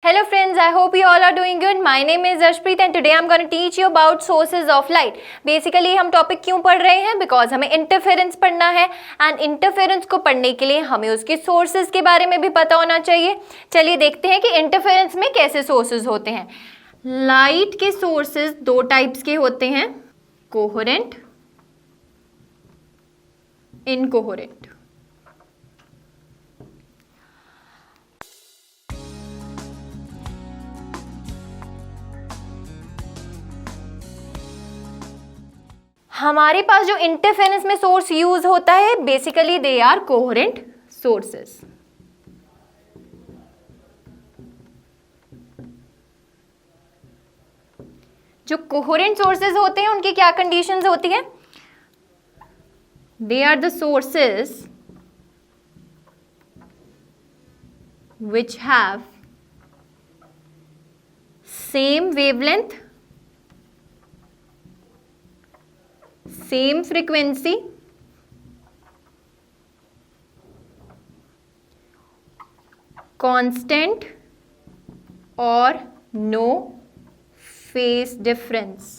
Hello friends, I hope you all are doing good. My name is Arshpreet and today I'm going to teach you about sources of light. Basically हम topic क्यों पढ़ रहे हैं? Because हमें interference पढ़ना है and interference को पढ़ने के लिए हमें उसके सोर्सेज के बारे में भी पता होना चाहिए. चलिए देखते हैं कि इंटरफेरेंस में कैसे सोर्सेज होते हैं. लाइट के सोर्सेज दो टाइप्स के होते हैं, कोहेरेंट, इनकोहेरेंट. हमारे पास जो इंटरफेरेंस में सोर्स यूज होता है basically they are coherent sources. जो कोहेरेंट सोर्सेस होते हैं उनकी क्या कंडीशंस होती है? They are the sources which have same wavelength, same frequency, constant or no phase difference.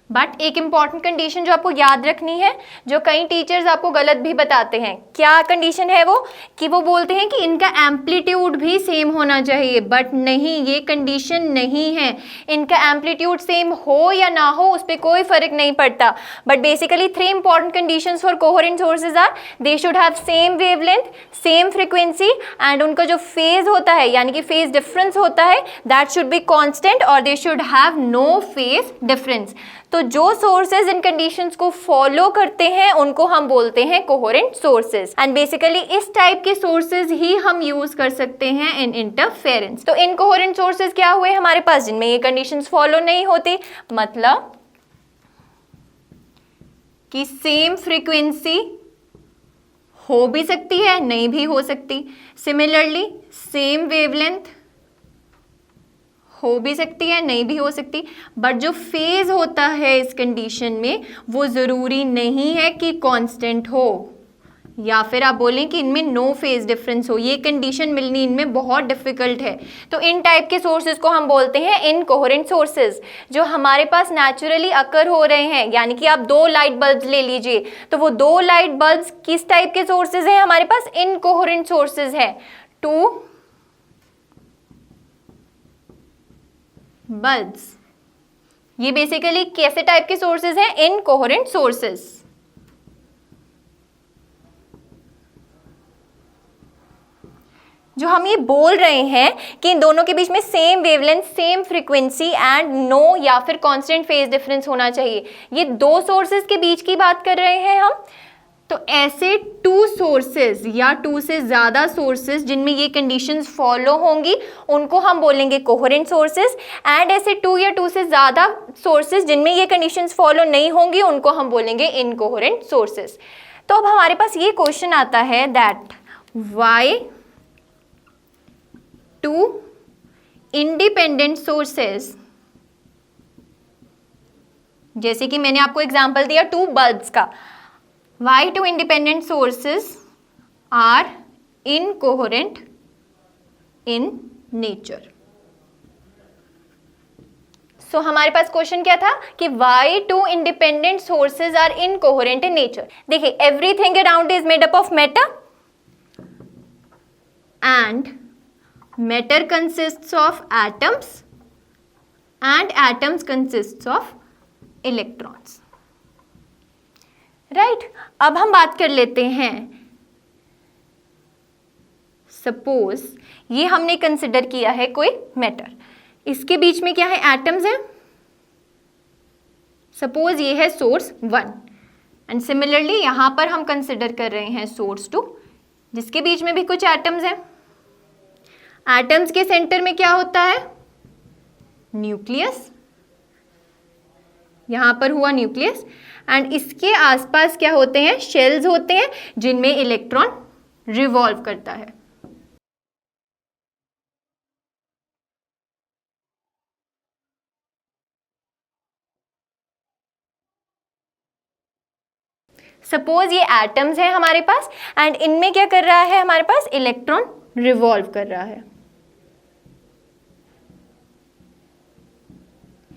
But एक इंपॉर्टेंट कंडीशन जो आपको याद रखनी है, जो कई टीचर्स आपको गलत भी बताते हैं. क्या कंडीशन है वो? कि वो बोलते हैं कि इनका एम्पलीट्यूड भी सेम होना चाहिए, बट नहीं, ये कंडीशन नहीं है. इनका एम्पलीट्यूड सेम हो या ना हो उस पर कोई फर्क नहीं पड़ता. But basically 3 important conditions for coherent sources are they should have same wavelength, same frequency and उनका जो फेज होता है यानी कि फेज डिफरेंस होता है दैट शुड बी कांस्टेंट और they should have no phase difference. तो जो सोर्सेज इन कंडीशंस को फॉलो करते हैं उनको हम बोलते हैं कोहेरेंट सोर्सेज. एंड बेसिकली इस टाइप के सोर्सेज ही हम यूज कर सकते हैं इन इंटरफेरेंस. तो इनकोहेरेंट सोर्सेज क्या हुए हमारे पास? जिनमें ये कंडीशंस फॉलो नहीं होती, मतलब कि सेम फ्रीक्वेंसी हो भी सकती है, नहीं भी हो सकती. सिमिलरली सेम वेवलेंथ हो भी सकती है, नहीं भी हो सकती. बट जो फेज होता है इस कंडीशन में वो ज़रूरी नहीं है कि कांस्टेंट हो, या फिर आप बोलें कि इनमें नो फेज डिफरेंस हो. ये कंडीशन मिलनी इनमें बहुत डिफिकल्ट है. तो इन टाइप के सोर्सेज को हम बोलते हैं इनकोहेरेंट सोर्सेज, जो हमारे पास नेचुरली अकर हो रहे हैं. यानी कि आप 2 लाइट बल्ब्स ले लीजिए, तो वो 2 लाइट बल्ब्स किस टाइप के सोर्सेज हैं हमारे पास? इनकोहेरेंट सोर्सेज हैं. 2 बल्ब्स, ये बेसिकली कैसे टाइप के सोर्सेज हैं? Incoherent sources. जो हम ये बोल रहे हैं कि इन दोनों के बीच में same wavelength, same frequency and no या फिर कांस्टेंट फेज डिफरेंस होना चाहिए, ये 2 सोर्सेज के बीच की बात कर रहे हैं हम. तो ऐसे 2 सोर्सेज या 2 से ज़्यादा सोर्सेज जिनमें ये कंडीशंस फॉलो होंगी उनको हम बोलेंगे कोहेरेंट सोर्सेज. एंड ऐसे 2 या 2 से ज़्यादा सोर्सेज जिनमें ये कंडीशंस फॉलो नहीं होंगी उनको हम बोलेंगे इनकोहेरेंट सोर्सेज. तो अब हमारे पास ये क्वेश्चन आता है दैट व्हाई 2 इंडिपेंडेंट सोर्सेज, जैसे कि मैंने आपको एग्जांपल दिया 2 बल्ब्स का, why 2 independent sources are incoherent in nature. So हमारे पास क्वेश्चन क्या था कि why 2 independent sources are incoherent in nature. देखिए, everything around is made up of matter and matter consists of atoms and atoms consists of electrons. Right. अब हम बात कर लेते हैं, सपोज ये हमने कंसिडर किया है कोई मैटर, इसके बीच में क्या है? एटम्स हैं. सपोज ये है सोर्स 1 एंड सिमिलरली यहां पर हम कंसिडर कर रहे हैं सोर्स 2 जिसके बीच में भी कुछ एटम्स हैं. एटम्स के सेंटर में क्या होता है? न्यूक्लियस. यहां पर हुआ न्यूक्लियस एंड इसके आसपास क्या होते हैं? शेल्स होते हैं जिनमें इलेक्ट्रॉन रिवॉल्व करता है. सपोज ये एटम्स हैं हमारे पास एंड इनमें क्या कर रहा है? हमारे पास इलेक्ट्रॉन रिवॉल्व कर रहा है।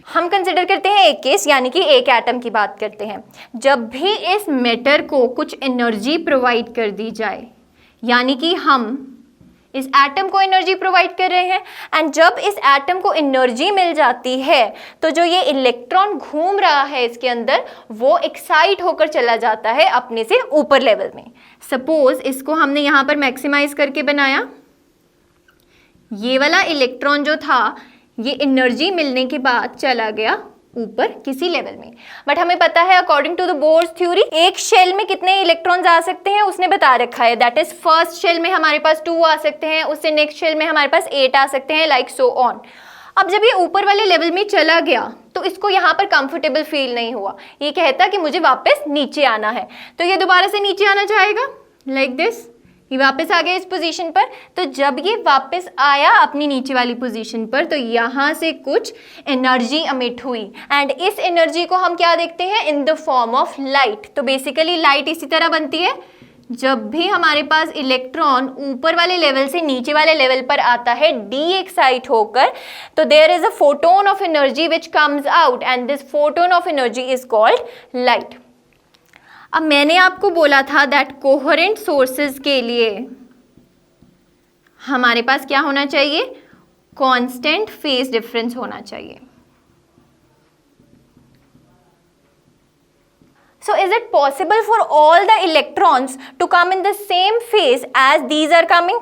हम कंसिडर करते हैं एक केस, यानी कि एक एटम की बात करते हैं। जब भी इस मैटर को कुछ एनर्जी प्रोवाइड कर दी जाए, यानी कि हम इस एटम को एनर्जी प्रोवाइड कर रहे हैं, एंड जब इस एटम को एनर्जी मिल जाती है तो जो ये इलेक्ट्रॉन घूम रहा है इसके अंदर, वो एक्साइट होकर चला जाता है अपने से ऊपर लेवल में। सपोज इसको हमने यहाँ पर मैक्सिमाइज करके बनाया, ये वाला इलेक्ट्रॉन जो था ये एनर्जी मिलने के बाद चला गया ऊपर किसी लेवल में। बट हमें पता है according to the Bohr's theory एक शेल में कितने इलेक्ट्रॉन्स आ सकते हैं उसने बता रखा है। दैट इज फर्स्ट शेल में हमारे पास 2 आ सकते हैं, उससे नेक्स्ट शेल में हमारे पास 8 आ सकते हैं, लाइक सो ऑन। अब जब ये ऊपर वाले लेवल में चला गया तो इसको यहाँ पर कंफर्टेबल फील नहीं हुआ, ये कहता कि मुझे वापस नीचे आना है, तो ये दोबारा से नीचे आना चाहेगा, लाइक दिस। ये वापस आ गया इस पोजीशन पर। तो जब ये वापस आया अपनी नीचे वाली पोजीशन पर तो यहाँ से कुछ एनर्जी एमिट हुई, एंड इस एनर्जी को हम क्या देखते हैं, in the form of light. तो बेसिकली लाइट इसी तरह बनती है, जब भी हमारे पास इलेक्ट्रॉन ऊपर वाले लेवल से नीचे वाले लेवल पर आता है डी एक्साइट होकर, तो there is a photon of energy which comes out, and this photon of energy is called light. अब मैंने आपको बोला था दैट कोहेरेंट सोर्सेज के लिए हमारे पास क्या होना चाहिए, कांस्टेंट फेज डिफरेंस होना चाहिए। So is it possible for all the electrons to come in the same phase as these are coming?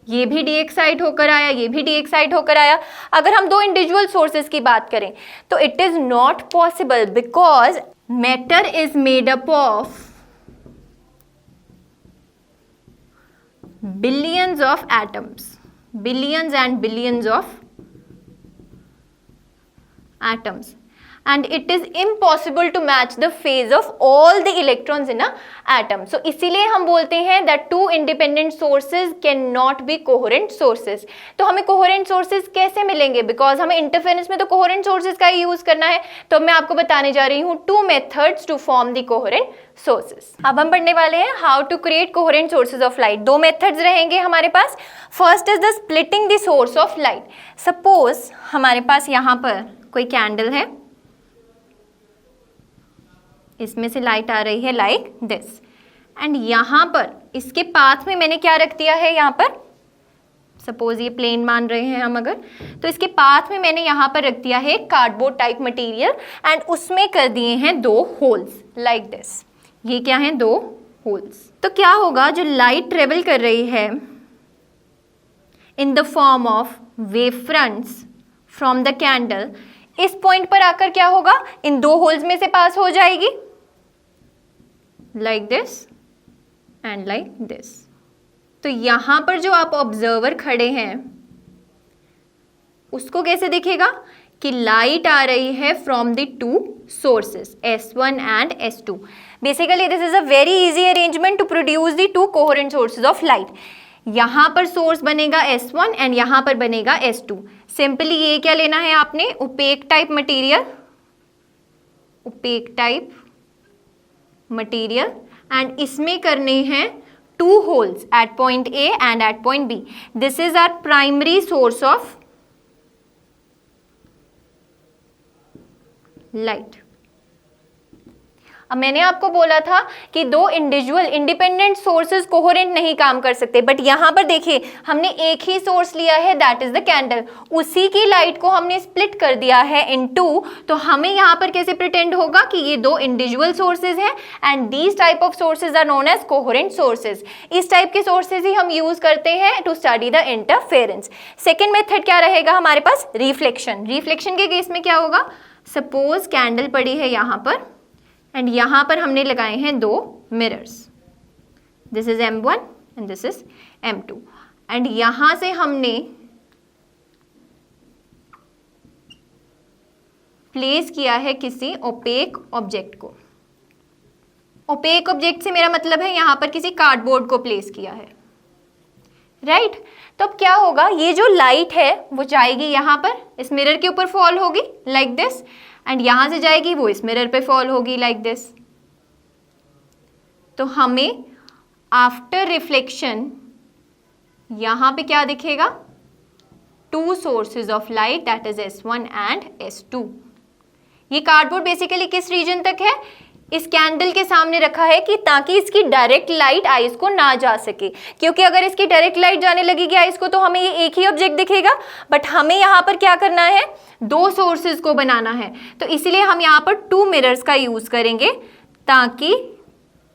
ये भी डी एक्साइट होकर आया, ये भी डी एक्साइट होकर आया। अगर हम 2 इंडिविजुअल सोर्सेज की बात करें तो it is not possible, because matter is made up of billions of atoms, billions and billions of atoms, and it is impossible to match the phase of all the electrons in a atom. So इसीलिए हम बोलते हैं that 2 independent sources cannot be coherent sources. तो हमें coherent sources कैसे मिलेंगे, because हमें interference में तो coherent sources का ही यूज करना है। तो मैं आपको बताने जा रही हूँ 2 methods to form the coherent sources. अब हम पढ़ने वाले हैं how to create coherent sources of light. 2 methods रहेंगे हमारे पास। First is the splitting the source of light. Suppose हमारे पास यहाँ पर कोई कैंडल है, इसमें से लाइट आ रही है लाइक दिस, एंड यहाँ पर इसके पाथ में मैंने क्या रख दिया है, यहाँ पर सपोज ये प्लेन मान रहे हैं हम अगर, तो इसके पाथ में मैंने यहाँ पर रख दिया है कार्डबोर्ड टाइप मटेरियल, एंड उसमें कर दिए हैं 2 होल्स लाइक दिस। ये क्या है, 2 होल्स। तो क्या होगा, जो लाइट ट्रेवल कर रही है in the form of wave fronts from the candle, इस पॉइंट पर आकर क्या होगा, इन 2 होल्स में से पास हो जाएगी, like this and like this. तो यहां पर जो आप ऑब्जर्वर खड़े हैं उसको कैसे दिखेगा कि लाइट आ रही है from the 2 sources S1 and S2। Basically this is a very easy arrangement to produce the 2 coherent sources of light. यहां पर सोर्स बनेगा S1 एंड यहां पर बनेगा S2। सिंपली ये क्या लेना है आपने, opaque type material, opaque type material, and इसमें करने हैं 2 holes at point A and at point B। This is our primary source of light. अब मैंने आपको बोला था कि 2 इंडिविजुअल इंडिपेंडेंट सोर्सेज कोहेरेंट नहीं काम कर सकते, बट यहाँ पर देखिए हमने एक ही सोर्स लिया है, दैट इज द कैंडल, उसी की लाइट को हमने स्प्लिट कर दिया है इन 2। तो हमें यहाँ पर कैसे प्रिटेंड होगा कि ये 2 इंडिविजुअल सोर्सेज हैं, and these type of sources are known as coherent sources. इस टाइप के सोर्सेज ही हम यूज करते हैं to study the interference. Second method क्या रहेगा हमारे पास, रिफ्लेक्शन। रिफ्लेक्शन के केस में क्या होगा, सपोज कैंडल पड़ी है यहाँ पर, एंड यहाँ पर हमने लगाए हैं 2 mirrors, this is M1 and this is M2, and यहाँ से हमने प्लेस किया है किसी ओपेक ऑब्जेक्ट को। ओपेक ऑब्जेक्ट से मेरा मतलब है यहाँ पर किसी कार्डबोर्ड को प्लेस किया है, राइट। तो अब क्या होगा, ये जो लाइट है वो जाएगी यहाँ पर, इस मिरर के ऊपर फॉल होगी लाइक दिस, एंड यहां से जाएगी वो इस मिरर पे फॉल होगी लाइक दिस। तो हमें आफ्टर रिफ्लेक्शन यहां पे क्या दिखेगा, 2 sources of light that is S1 and S2। ये कार्डबोर्ड बेसिकली किस रीजन तक है, इस कैंडल के सामने रखा है कि ताकि इसकी डायरेक्ट लाइट आइस को ना जा सके, क्योंकि अगर इसकी डायरेक्ट लाइट जाने लगेगी आइस को तो हमें ये एक ही ऑब्जेक्ट दिखेगा, बट हमें यहाँ पर क्या करना है, 2 सोर्सेज को बनाना है। तो इसीलिए हम यहाँ पर 2 मिरर्स का यूज करेंगे ताकि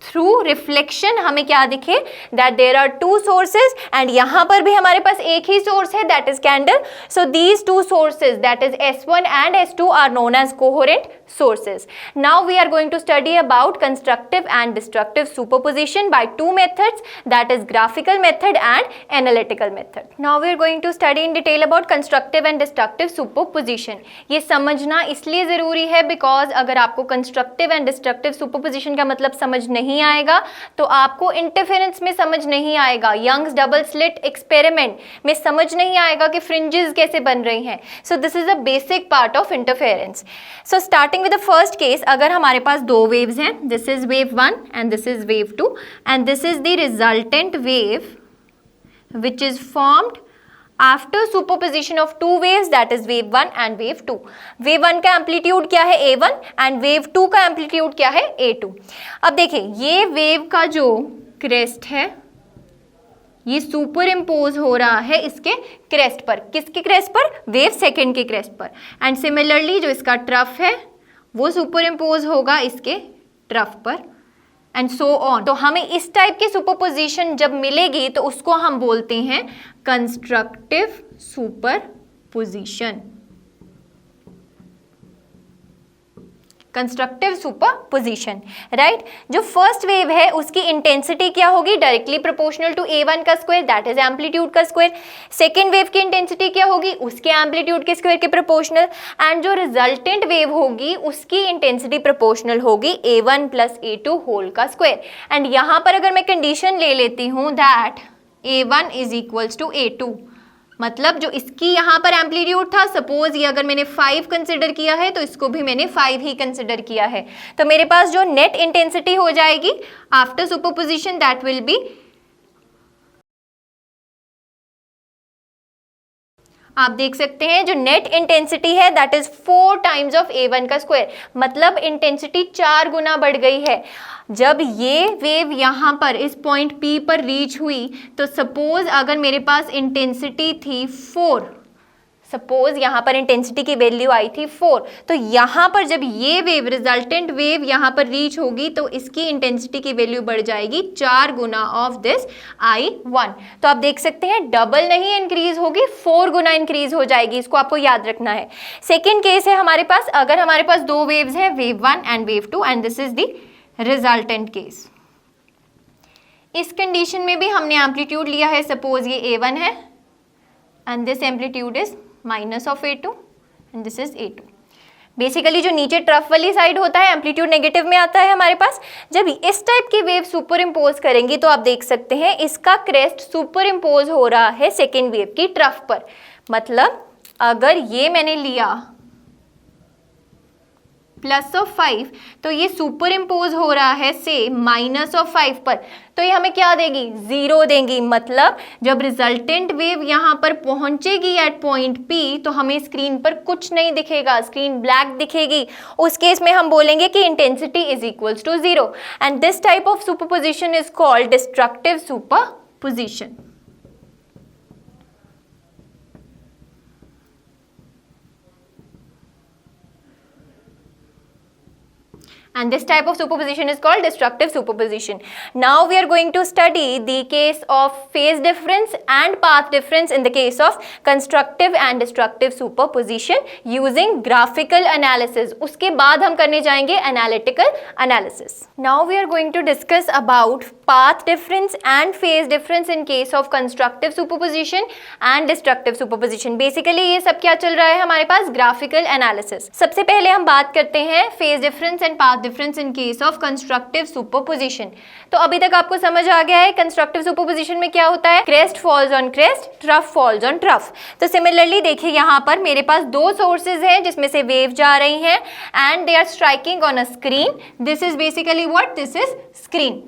थ्रू रिफ्लेक्शन हमें क्या दिखे, that there are 2 sources and यहाँ पर भी हमारे पास एक ही सोर्स है that is candle. So these 2 sources that is S1 and S2 are known as coherent sources. Now we are going to study about constructive and destructive superposition by 2 methods, that is graphical method and analytical method. Now we are going to study in detail about constructive and destructive superposition. ये समझना इसलिए ज़रूरी है because अगर आपको constructive and destructive superposition का मतलब समझ नहीं आएगा तो आपको interference में समझ नहीं आएगा, Young's double slit experiment में समझ नहीं आएगा कि fringes कैसे बन रही हैं. So this is a basic part of interference. So starting with the first case, अगर हमारे पास 2 waves हैं, this is wave 1 and this is wave 2 and this is the resultant wave which is formed after superposition of 2 waves, that is wave 1 and wave 2. wave 1 का amplitude क्या है A1 and wave 2 का amplitude क्या है A2. अब देखिए ये wave का जो क्रेस्ट है ये सुपर इम्पोज हो रहा है इसके क्रेस्ट पर, किसके क्रेस्ट पर, वेव सेकेंड के क्रेस्ट पर, एंड सिमिलरली जो इसका ट्रफ है वो सुपर इम्पोज होगा इसके ट्रफ पर एंड सो ऑन. तो हमें इस टाइप की सुपरपोजिशन जब मिलेगी तो उसको हम बोलते हैं constructive superposition. Constructive superposition, right. जो फर्स्ट वेव है उसकी इंटेंसिटी क्या होगी, डायरेक्टली प्रोपोर्शनल टू A1 का स्क्वायर दैट इज एम्पलीट्यूड का स्क्वायर. सेकेंड वेव की इंटेंसिटी क्या होगी, उसके एम्पलीट्यूड के स्क्वायर के प्रोपोर्शनल. एंड जो रिजल्टेंट वेव होगी उसकी इंटेंसिटी प्रोपोर्शनल होगी A1 प्लस A2 होल का स्क्वायर. एंड यहाँ पर अगर मैं कंडीशन ले लेती हूँ that A1 is equals to A2, मतलब जो इसकी यहाँ पर एम्पलीट्यूड था, सपोज ये अगर मैंने 5 कंसिडर किया है तो इसको भी मैंने 5 ही कंसिडर किया है, तो मेरे पास जो नेट इंटेंसिटी हो जाएगी after superposition that will B, आप देख सकते हैं जो नेट इंटेंसिटी है that is 4 times of A1 का स्क्वायर, मतलब इंटेंसिटी 4 गुना बढ़ गई है. जब ये वेव यहाँ पर इस पॉइंट P पर रीच हुई तो सपोज अगर मेरे पास इंटेंसिटी थी 4, सपोज यहाँ पर इंटेंसिटी की वैल्यू आई थी 4, तो यहाँ पर जब ये वेव रिजल्टेंट वेव यहाँ पर रीच होगी तो इसकी इंटेंसिटी की वैल्यू बढ़ जाएगी 4 गुना ऑफ दिस I1. तो आप देख सकते हैं डबल नहीं इंक्रीज होगी, 4 गुना इंक्रीज हो जाएगी, इसको आपको याद रखना है. सेकेंड केस है हमारे पास, अगर हमारे पास 2 वेव्स हैं wave 1 and wave 2 and this is the resultant case. इस कंडीशन में भी हमने एम्पलीट्यूड लिया है, सपोज ये A1 है and this amplitude is minus of A2 and this is A2. Basically जो नीचे ट्रफ वाली साइड होता है एम्पलीट्यूड नेगेटिव में आता है हमारे पास. जब इस टाइप की वेव सुपर इम्पोज करेंगी तो आप देख सकते हैं इसका क्रेस्ट सुपर इम्पोज हो रहा है सेकेंड वेव की ट्रफ पर. मतलब अगर ये मैंने लिया प्लस ऑफ 5 तो ये सुपर इम्पोज हो रहा है से माइनस ऑफ 5 पर, तो ये हमें क्या देगी, 0 देंगी. मतलब जब रिजल्टेंट वेव यहाँ पर पहुंचेगी एट पॉइंट P तो हमें स्क्रीन पर कुछ नहीं दिखेगा, स्क्रीन ब्लैक दिखेगी. उस केस में हम बोलेंगे कि intensity is equals to 0 and this type of superposition is called destructive superposition. And this type of superposition is called destructive superposition. Now we are going to study the case of phase difference and path difference in the case of constructive and destructive superposition using graphical analysis. उसके बाद हम करने जाएंगे analytical analysis. Now we are going to discuss about path difference and phase difference in case of constructive superposition and destructive superposition. Basically ये सब क्या चल रहा है हमारे पास, graphical analysis. सबसे पहले हम बात करते हैं phase difference and path difference in case of constructive superposition. तो अभी तक आपको समझ आ गया है constructive superposition में क्या होता है, crest falls on crest, trough falls on trough. तो similarly देखिए यहाँ पर मेरे पास 2 sources हैं जिसमें से wave जा रही हैं and they are striking on a screen. This is basically what, this is screen.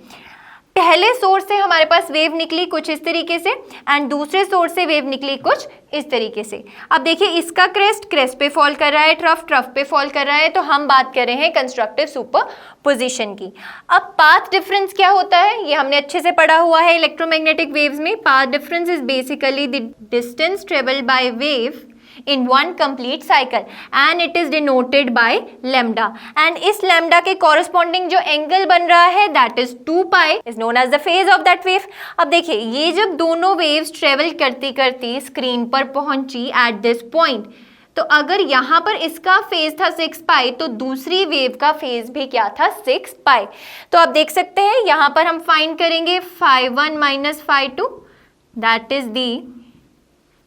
पहले सोर्स से हमारे पास वेव निकली कुछ इस तरीके से एंड दूसरे सोर्स से वेव निकली कुछ इस तरीके से। अब देखिए इसका क्रेस्ट पे फॉल कर रहा है, ट्रफ पे फॉल कर रहा है, तो हम बात कर रहे हैं कंस्ट्रक्टिव सुपरपोजिशन की। अब पाथ डिफरेंस क्या होता है, ये हमने अच्छे से पढ़ा हुआ है इलेक्ट्रोमैग्नेटिक वेव्स में। Path difference is basically the distance travelled by wave in one complete cycle and it is denoted by lambda, and इस lambda के corresponding जो एंगल बन रहा है that is 2 pi is known as the phase of that wave। अब देखिए ये जब दोनों waves travel करती करती स्क्रीन पर पहुंची at this point, तो अगर यहाँ पर इसका फेज था 6 पाई तो दूसरी वेव का फेज भी क्या था 6 पाई। तो आप देख सकते हैं यहाँ पर हम फाइंड करेंगे phi1 minus phi2 that is the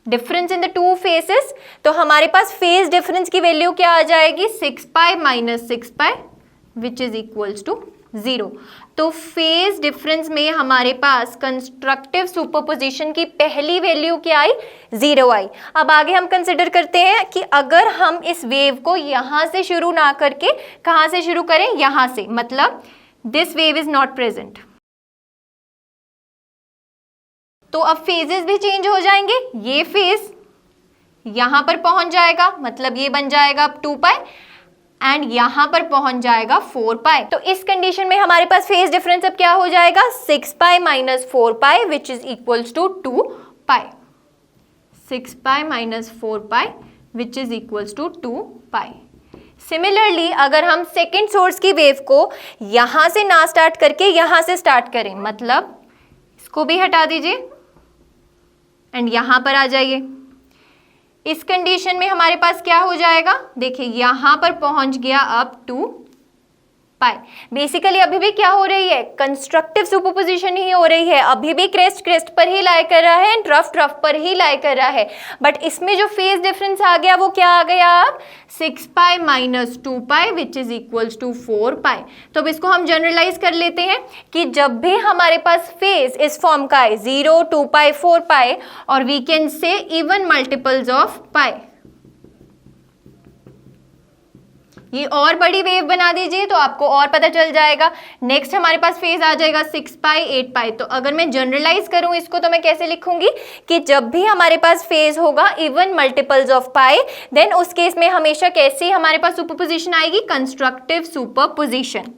difference in the two phases. तो हमारे पास फेज डिफरेंस की वैल्यू क्या आ जाएगी 6 pi minus 6 pi which is equals to 0। तो फेज डिफरेंस में हमारे पास कंस्ट्रक्टिव सुपरपोजिशन की पहली वैल्यू क्या आई 0 आई। अब आगे हम कंसिडर करते हैं कि अगर हम इस वेव को यहां से शुरू ना करके कहां से शुरू करें, यहां से, मतलब this wave is not present, तो अब फेजेस भी चेंज हो जाएंगे। ये फेज यहां पर पहुंच जाएगा, मतलब ये बन जाएगा अब 2 पाई एंड यहां पर पहुंच जाएगा 4 पाई। तो इस कंडीशन में हमारे पास फेज डिफरेंस अब क्या हो जाएगा 6 pi minus 4 pi which is equals to 2 pi. 6 pi minus 4 pi which is equals to 2 pi. Similarly अगर हम सेकेंड सोर्स की वेव को यहां से ना स्टार्ट करके यहां से स्टार्ट करें, मतलब इसको भी हटा दीजिए एंड यहां पर आ जाइए, इस कंडीशन में हमारे पास क्या हो जाएगा, देखिए यहां पर पहुंच गया अब 2 पाई। बेसिकली अभी भी क्या हो रही है, कंस्ट्रक्टिव सुपरपोजिशन ही हो रही है, अभी भी क्रेस्ट पर ही लाई कर रहा है एंड ट्रफ पर ही लाई कर रहा है, बट इसमें जो फेज डिफरेंस आ गया वो क्या आ गया अब 6 pi minus 2 pi which is equals to 4 pi. तो अब इसको हम जनरलाइज कर लेते हैं कि जब भी हमारे पास फेज इस फॉर्म का है 0 2 पाई 4 पाई और we can say even multiples of pi, ये और बड़ी वेव बना दीजिए तो आपको और पता चल जाएगा। नेक्स्ट हमारे पास फेज आ जाएगा 6 पाई 8 पाई। तो अगर मैं जनरलाइज करूं इसको तो मैं कैसे लिखूंगी कि जब भी हमारे पास फेज होगा even multiples of pi, then उस केस में हमेशा कैसी हमारे पास सुपरपोजिशन आएगी, कंस्ट्रक्टिव सुपरपोजिशन।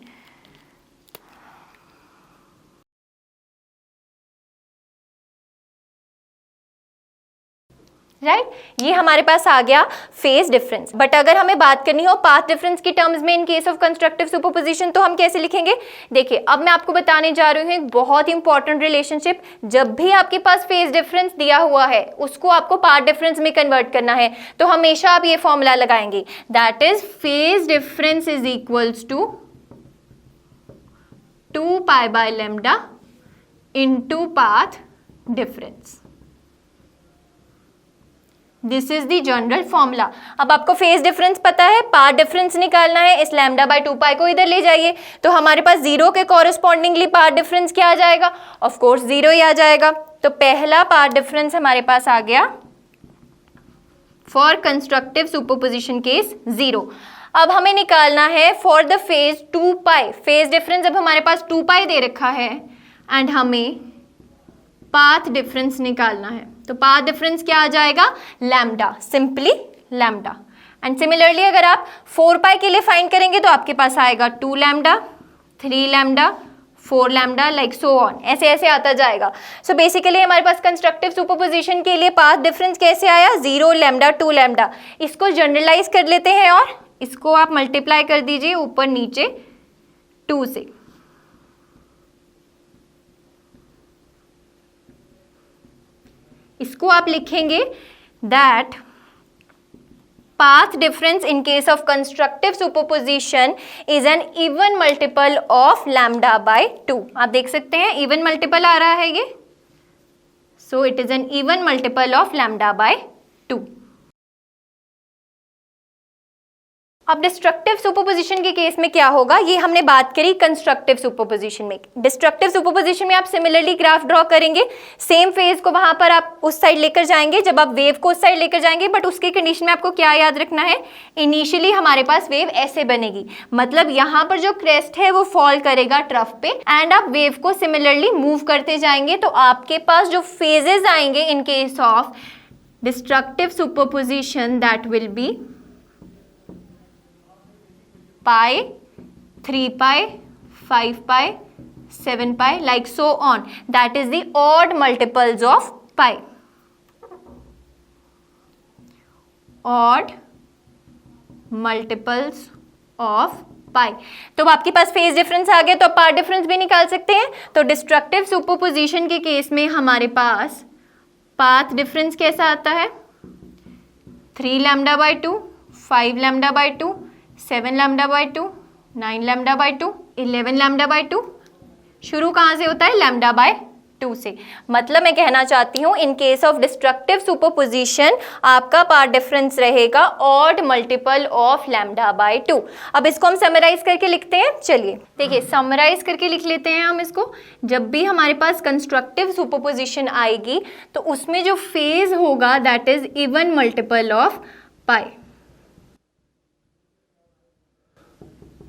राइट, ये हमारे पास आ गया फेज डिफरेंस। बट अगर हमें बात करनी हो पाथ डिफरेंस की टर्म्स में in case of constructive superposition तो हम कैसे लिखेंगे, देखिए अब मैं आपको बताने जा रही हूँ एक बहुत इंपॉर्टेंट रिलेशनशिप। जब भी आपके पास फेज डिफरेंस दिया हुआ है उसको आपको पाथ डिफरेंस में कन्वर्ट करना है, तो हमेशा आप ये फॉर्मूला लगाएंगे, that is phase difference is equals to 2 pi by lambda into path difference. This is the general formula. अब आपको फेज डिफरेंस पता है, पाथ डिफरेंस निकालना है, इस लैम्डा बाय 2 पाई को इधर ले जाइए, तो हमारे पास 0 के कॉरेस्पॉन्डिंगली पाथ डिफरेंस क्या आ जाएगा, ऑफ कोर्स 0 ही आ जाएगा। तो पहला पाथ डिफरेंस हमारे पास आ गया फॉर कंस्ट्रक्टिव सुपरपोजिशन केस 0। अब हमें निकालना है for the phase 2 pi. Phase difference अब हमारे पास 2 पाई दे रखा है एंड हमें पाथ डिफरेंस निकालना है, तो पाथ डिफरेंस क्या आ जाएगा, lambda, simply lambda. And similarly अगर आप 4 पाई के लिए फाइंड करेंगे तो आपके पास आएगा 2 lambda 3 lambda 4 lambda like so on, ऐसे ऐसे आता जाएगा। सो बेसिकली हमारे पास कंस्ट्रक्टिव सुपरपोजिशन के लिए पाथ डिफरेंस कैसे आया, 0 लैम्डा 2 लैम्डा। इसको जनरलाइज कर लेते हैं और इसको आप मल्टीप्लाई कर दीजिए ऊपर नीचे 2 से। इसको आप लिखेंगे that path difference in case of constructive superposition is an even multiple of lambda by 2। आप देख सकते हैं even multiple आ रहा है ये, so it is an even multiple of lambda by 2। अब डिस्ट्रक्टिव सुपरपोजिशन के केस में क्या होगा, ये हमने बात करी कंस्ट्रक्टिव सुपरपोजिशन में। डिस्ट्रक्टिव सुपरपोजिशन में आप सिमिलरली ग्राफ ड्रॉ करेंगे, सेम फेज को वहां पर आप उस साइड लेकर जाएंगे जब आप वेव को उस साइड लेकर जाएंगे, बट उसके कंडीशन में आपको क्या याद रखना है, इनिशियली हमारे पास वेव ऐसे बनेगी, मतलब यहाँ पर जो क्रेस्ट है वो फॉल करेगा ट्रफ पे, एंड आप वेव को सिमिलरली मूव करते जाएंगे, तो आपके पास जो फेजेस आएंगे in case of destructive superposition that will B pi, 3 pi, 5 pi, 7 pi, like so on. That is the odd multiples of pi. Odd multiples of pi. तो आपके पास फेज डिफरेंस आ गया, तो आप पार्ट डिफरेंस भी निकाल सकते हैं। तो डिस्ट्रक्टिव सुपरपोजिशन के केस में हमारे पास पाथ डिफरेंस कैसा आता है, 3 lambda by 2, 5 lambda by 2, 7 lambda by 2, 9 lambda by 2, 11 lambda by 2। शुरू कहाँ से होता है, लैम्डा बाय 2 से। मतलब मैं कहना चाहती हूँ in case of destructive superposition आपका पार्ट डिफरेंस रहेगा odd multiple of lambda by 2। अब इसको हम समराइज करके लिखते हैं, चलिए देखिए समराइज करके लिख लेते हैं हम इसको। जब भी हमारे पास कंस्ट्रक्टिव सुपरपोजिशन आएगी तो उसमें जो फेज होगा that is even multiple of pi,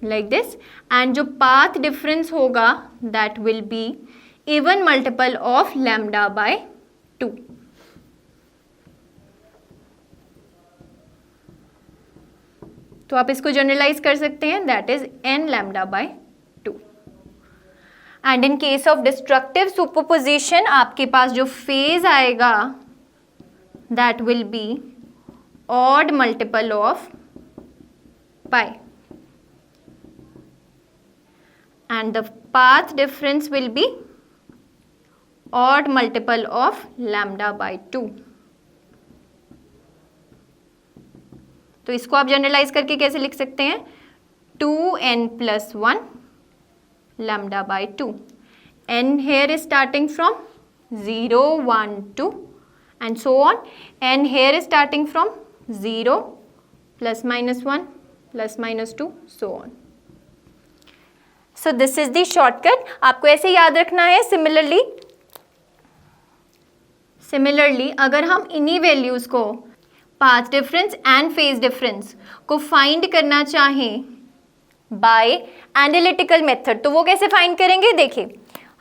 like this, and जो path difference होगा that will be even multiple of lambda by 2। तो आप इसको जनरलाइज कर सकते हैं, that is n lambda by 2। and in case of destructive superposition आपके पास जो phase आएगा that will be odd multiple of pi, and the path difference will be odd multiple of lambda by 2। तो इसको आप generalise करके कैसे लिख सकते हैं, 2n plus 1 lambda by 2। n here is starting from 0, 1, 2 and so on। n here is starting from 0 plus minus 1 plus minus 2 so on। So this is the shortcut, आपको ऐसे याद रखना है। सिमिलरली अगर हम इन्हीं वैल्यूज को path difference and phase difference को फाइंड करना चाहें बाय एनालिटिकल मेथड, तो वो कैसे फाइंड करेंगे, देखिए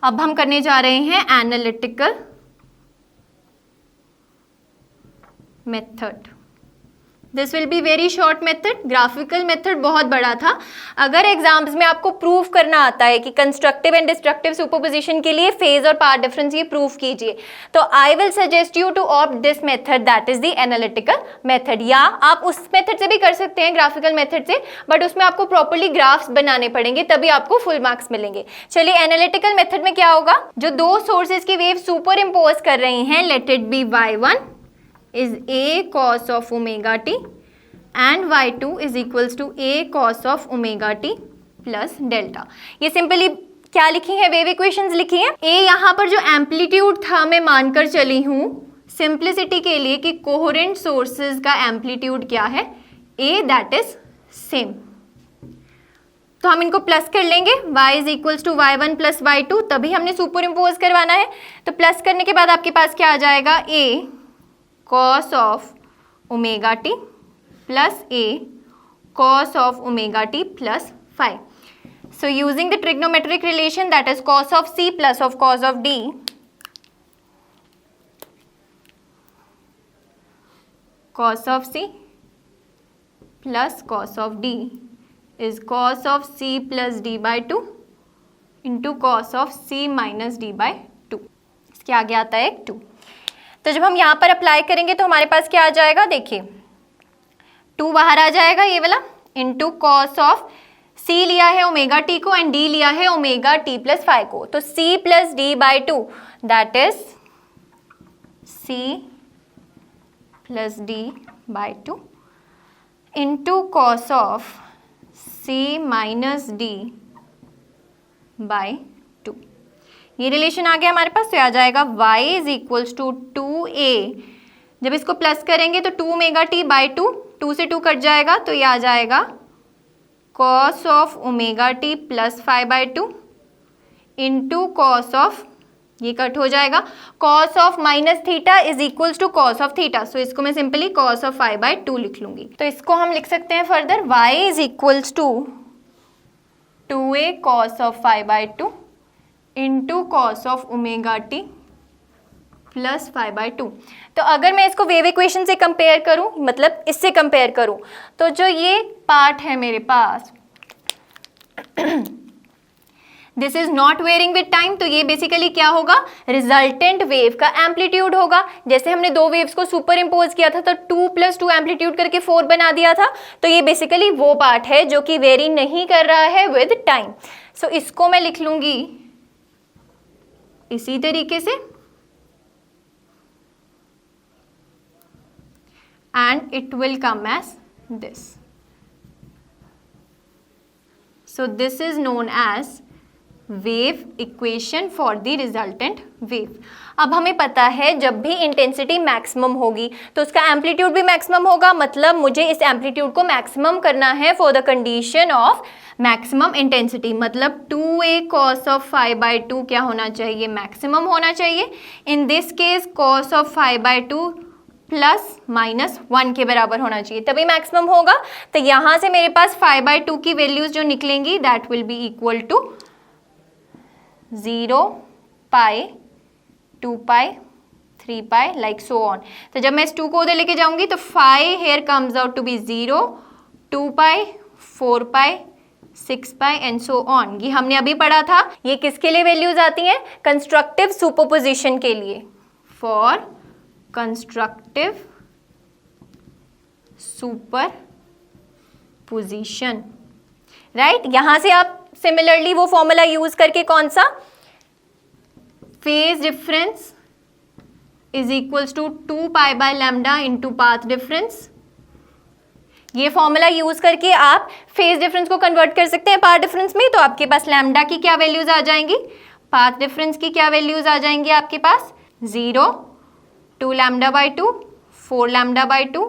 अब हम करने जा रहे हैं analytical method. This will be very short method, graphical method बहुत बड़ा था। अगर एग्जाम्स में आपको प्रूफ करना आता है कि कंस्ट्रक्टिव एंड डिस्ट्रक्टिव सुपरपोजिशन के लिए फेज और पार्ट डिफरेंस ये प्रूफ कीजिए, तो I will suggest you to opt this method that is the analytical method. या आप उस मेथड से भी कर सकते हैं, ग्राफिकल मेथड से, बट उसमें आपको प्रॉपर्ली ग्राफ्स बनाने पड़ेंगे, तभी आपको फुल मार्क्स मिलेंगे। चलिए एनालिटिकल मेथड में क्या होगा, जो दो सोर्सेज की वेव सुपर इम्पोज कर रही हैं, let it be y1 is a cos of omega t and y2 is equals to a cos of omega t plus delta। ये सिंपली क्या लिखी है, वेव इक्वेशंस लिखी हैं। a यहाँ पर जो एम्पलीट्यूड था मैं मानकर चली हूँ सिंप्लिसिटी के लिए कि कोहेरेंट सोर्सेज का एम्पलीट्यूड क्या है, a दैट इज सेम। तो हम इनको प्लस कर लेंगे, y is equals to y1 plus y2, तभी हमने सुपर इम्पोज करवाना है। तो प्लस करने के बाद आपके पास क्या आ जाएगा, a cos of omega t plus a cos of omega t plus phi। So using the trigonometric relation that is cos of c plus of cos of d, cos of c plus cos of d is cos of c plus d by 2 into cos of c minus d by 2। इसके आगे आता है एक 2। तो जब हम यहाँ पर अप्लाई करेंगे तो हमारे पास क्या आ जाएगा, देखिए 2 बाहर आ जाएगा ये वाला, इंटू कॉस ऑफ c लिया है ओमेगा t को एंड d लिया है ओमेगा t प्लस फाइव को, तो c plus D by 2 that is c plus D by 2 into cos of c minus D by 2। ये रिलेशन आ गया हमारे पास, तो आ जाएगा y is equals to 2a। जब इसको प्लस करेंगे तो 2 ओमेगा t बाई 2, 2 से 2 कट जाएगा, तो ये आ जाएगा cos of omega t plus 5/2 into cos of, ये कट हो जाएगा, cos of minus theta is equals to cos of theta, so इसको मैं सिंपली cos ऑफ 5/2 लिख लूंगी। तो इसको हम लिख सकते हैं further y is equals to 2a cos of 5/2 into cos of omega t plus 5/2। तो अगर मैं इसको वेव इक्वेशन से कंपेयर करूं, मतलब इससे कंपेयर करूं, तो जो ये पार्ट है मेरे पास this is not varying with time, तो ये बेसिकली क्या होगा, रिजल्टेंट वेव का एम्पलीट्यूड होगा। जैसे हमने दो वेव्स को सुपर इम्पोज किया था तो 2 + 2 एम्पलीट्यूड करके 4 बना दिया था, तो ये बेसिकली वो पार्ट है जो कि वेरी नहीं कर रहा है विद टाइम। सो इसको मैं लिख लूंगी इसी तरीके से, and it will come as this. So this is known as wave equation for the resultant wave. अब हमें पता है जब भी इंटेंसिटी मैक्सिमम होगी तो उसका एम्पलीट्यूड भी मैक्सिमम होगा, मतलब मुझे इस एम्पलीट्यूड को मैक्सिमम करना है for the condition of maximum intensity, मतलब 2a cos ऑफ 5/2 क्या होना चाहिए, मैक्सिमम होना चाहिए। In this case cos of 5/2 plus minus 1 के बराबर होना चाहिए, तभी मैक्सिमम होगा। तो यहाँ से मेरे पास 5/2 की वैल्यूज जो निकलेंगी that will be equal to 0, pi, 2 pi, 3 pi, like so on. तो जब मैं इस 2 को उधर लेके जाऊंगी तो 5 here comes out to be 0, 2 pi, 4 pi, 6 pi and so on. ये हमने अभी पढ़ा था। ये किसके लिए वैल्यूज आती हैं, कंस्ट्रक्टिव सुपरपोजिशन के लिए, फॉर कंस्ट्रक्टिव सुपरपोजिशन, राइट। यहां से आप सिमिलरली वो फॉर्मूला यूज करके, कौन सा, phase difference is equals to 2 pi by lambda into path difference, ये फॉर्मूला यूज करके आप फेज डिफरेंस को कन्वर्ट कर सकते हैं पाथ डिफरेंस में। तो आपके पास लैम्डा की क्या वैल्यूज आ जाएंगी, पाथ डिफरेंस की क्या वैल्यूज आ जाएंगी आपके पास, 0, 2 λ/2, 4 λ/2,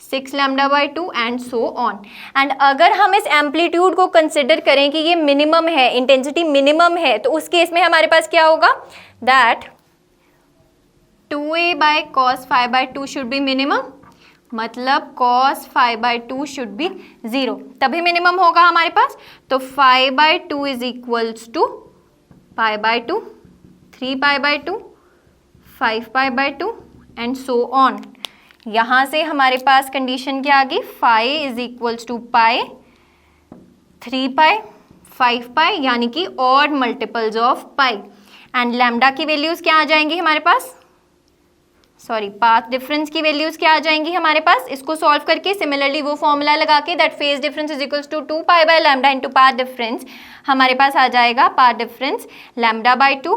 6 λ/2 एंड सो ऑन। एंड अगर हम इस एम्पलीट्यूड को कंसिडर करें कि ये मिनिमम है, इंटेंसिटी मिनिमम है, तो उस केस में हमारे पास क्या होगा, that 2a by cos 5/2 should be minimum, मतलब cos 5/2 शुड बी 0, तभी मिनिमम होगा हमारे पास। तो 5/2 is equals to π/2, 3 π/2, 5 π/2 and so on. यहाँ से हमारे पास कंडीशन क्या आ गई, 5 is equals to pi, 3 pi, 5 pi, यानी कि odd multiples of pi. And lambda की वैल्यूज क्या आ जाएंगी हमारे पास, सॉरी, पाथ डिफरेंस की वैल्यूज क्या आ जाएंगी हमारे पास। इसको सॉल्व करके सिमिलरली वो फॉर्मूला लगा के that phase difference is equals to 2 pi by lambda into path difference, हमारे पास आ जाएगा path difference λ/2,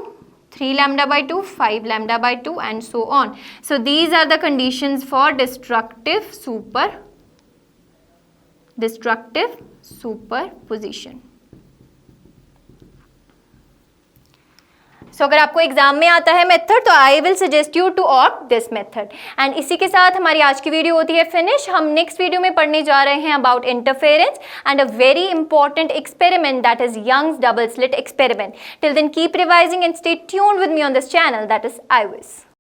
3 λ/2, 5 λ/2 and so on. So these are the conditions for destructive superposition. So अगर आपको एग्जाम में आता है मेथड तो I will suggest you to opt this method. And इसी के साथ हमारी आज की वीडियो होती है फिनिश। हम नेक्स्ट वीडियो में पढ़ने जा रहे हैं about interference and a very important experiment that is Young's double slit experiment. Till then keep revising and stay tuned with me on this channel that is IVIS।